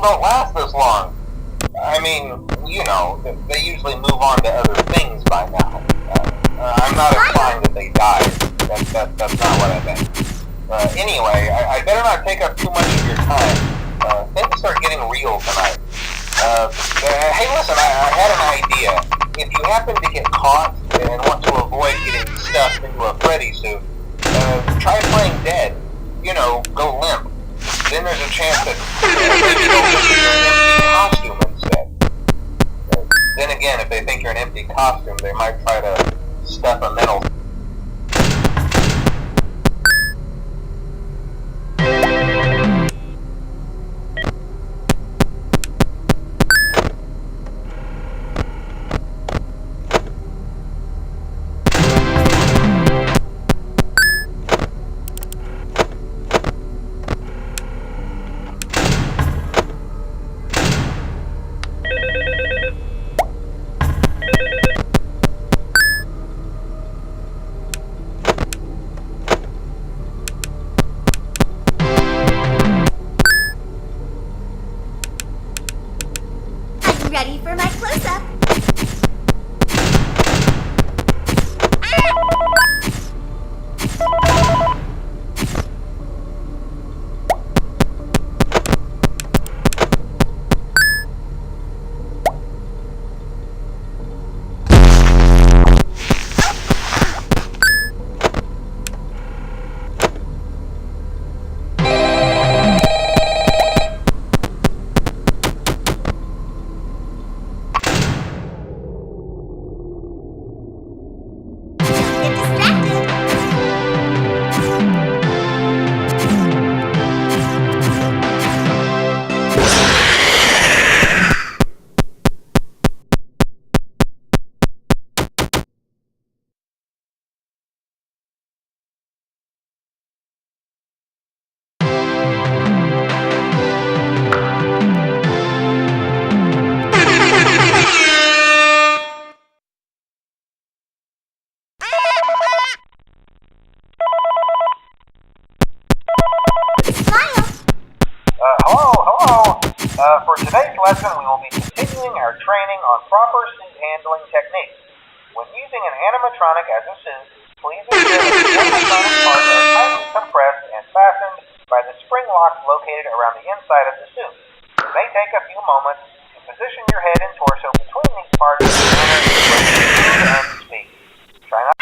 don't last this long. I mean, you know, they usually move on to other things by now. I'm not implying that they died. That's not what I meant. Anyway, I better not take up too much of your time. Things are getting real tonight. Hey, listen, I had an idea. If you happen to get caught and want to avoid getting stuffed into a Freddy suit, try playing dead. You know, go limp. Then there's a chance that maybe they'll think you're an empty costume instead. Then again, if they think you're an empty costume, they might try to stuff a metal. Ready for my close-up. For today's lesson, we will be continuing our training on proper suit handling techniques. When using an animatronic as a suit, please ensure that the animatronic parts are tightly compressed and fastened by the spring locks located around the inside of the suit. It may take a few moments to position your head and torso between these parts in a manner that is both smooth and speedy. Try not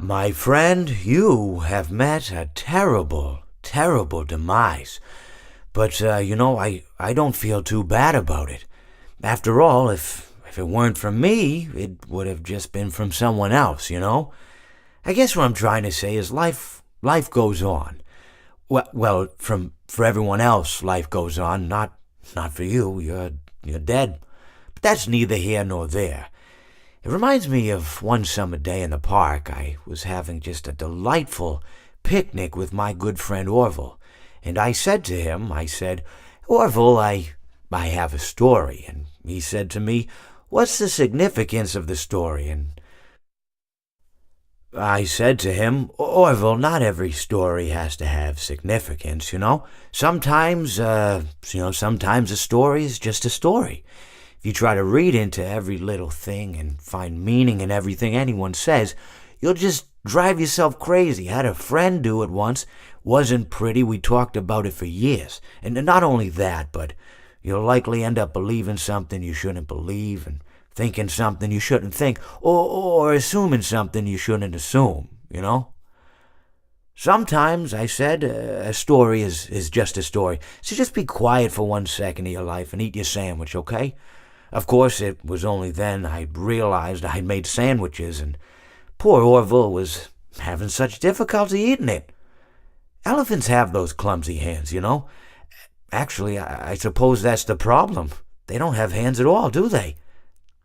My friend, you have met a terrible, terrible demise. But, I don't feel too bad about it. After all, if it weren't from me, it would have just been from someone else, you know? I guess what I'm trying to say is life goes on. Well, for everyone else, life goes on, not for you. You're dead. But that's neither here nor there. It reminds me of one summer day in the park. I was having just a delightful picnic with my good friend Orville. And I said to him, Orville, I have a story. And he said to me, what's the significance of the story? And I said to him, Orville, not every story has to have significance, you know? Sometimes a story is just a story. If you try to read into every little thing and find meaning in everything anyone says, you'll just drive yourself crazy. I had a friend do it once. Wasn't pretty. We talked about it for years. And not only that, but you'll likely end up believing something you shouldn't believe and thinking something you shouldn't think, or assuming something you shouldn't assume, you know? Sometimes, I said, a story is just a story. So just be quiet for 1 second of your life and eat your sandwich, okay? Of course, it was only then I realized I'd made sandwiches, and poor Orville was having such difficulty eating it. Elephants have those clumsy hands, you know? Actually, I suppose that's the problem. They don't have hands at all, do they?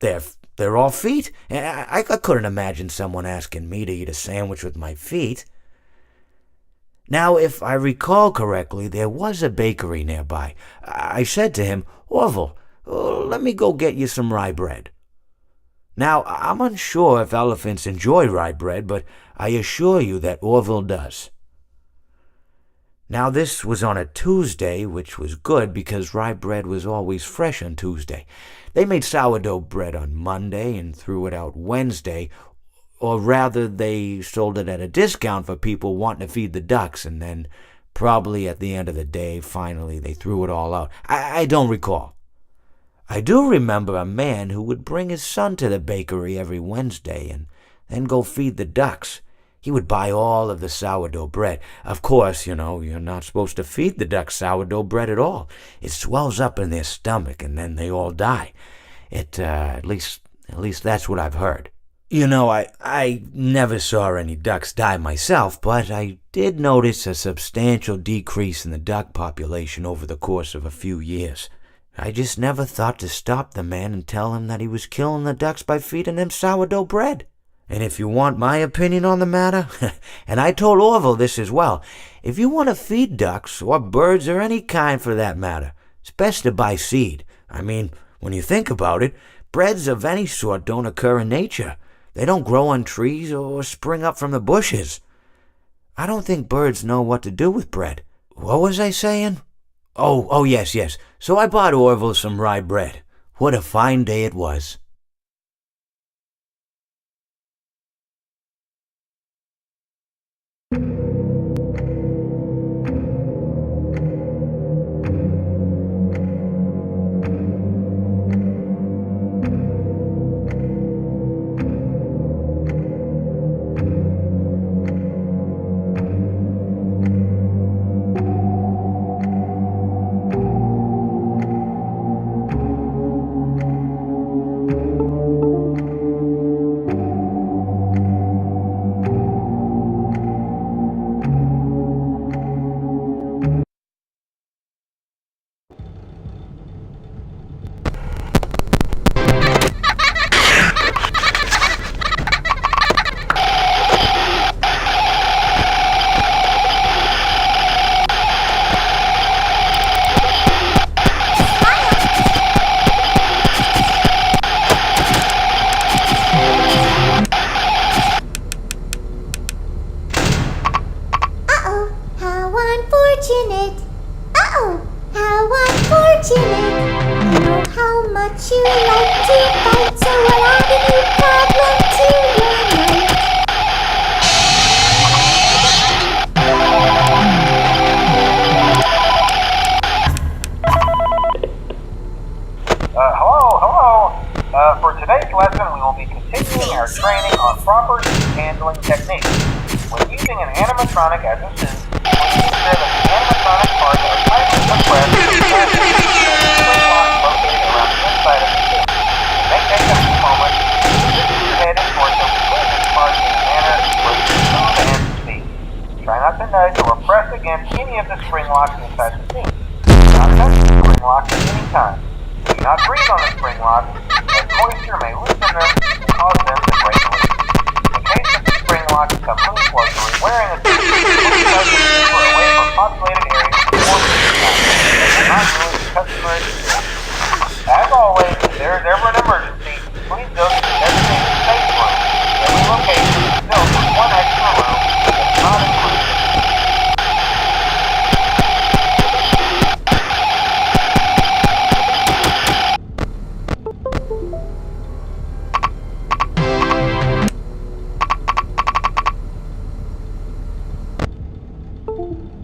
They're all feet. I couldn't imagine someone asking me to eat a sandwich with my feet. Now, if I recall correctly, there was a bakery nearby. I said to him, Orville, let me go get you some rye bread. Now, I'm unsure if elephants enjoy rye bread, but I assure you that Orville does. Now, this was on a Tuesday, which was good because rye bread was always fresh on Tuesday. They made sourdough bread on Monday and threw it out Wednesday, or rather, they sold it at a discount for people wanting to feed the ducks, and then probably at the end of the day, finally, they threw it all out. I don't recall. I do remember a man who would bring his son to the bakery every Wednesday and then go feed the ducks. He would buy all of the sourdough bread. Of course, you're not supposed to feed the ducks sourdough bread at all. It swells up in their stomach and then they all die. At least that's what I've heard. I never saw any ducks die myself, but I did notice a substantial decrease in the duck population over the course of a few years. I just never thought to stop the man and tell him that he was killing the ducks by feeding them sourdough bread. And if you want my opinion on the matter, and I told Orville this as well, if you want to feed ducks, or birds, or any kind for that matter, it's best to buy seed. I mean, when you think about it, breads of any sort don't occur in nature. They don't grow on trees or spring up from the bushes. I don't think birds know what to do with bread. What was I saying? Oh, yes. So I bought Orville some rye bread. What a fine day it was. our training on proper handling techniques. When using an animatronic as a suit, we ensure that the animatronic parts are tightly compressed and fastened with spring locks located around the inside of the suit. It may take a few moments to position your head and torso between these parts in a manner where you can move and speak. Try not to nudge or press against any of the spring locks inside the suit. Do not touch the spring locks at any time. Do not breathe on the spring locks, as moisture may loosen them and cause them to break loose. In case that the spring locks become loose while you are wearing a suit, please place the receiver away from populated areas before moving on. That will not ruin the customer experience. As always, if there is ever an emergency, please go to the designated safe room. Every location is built with one extra room that is not included. You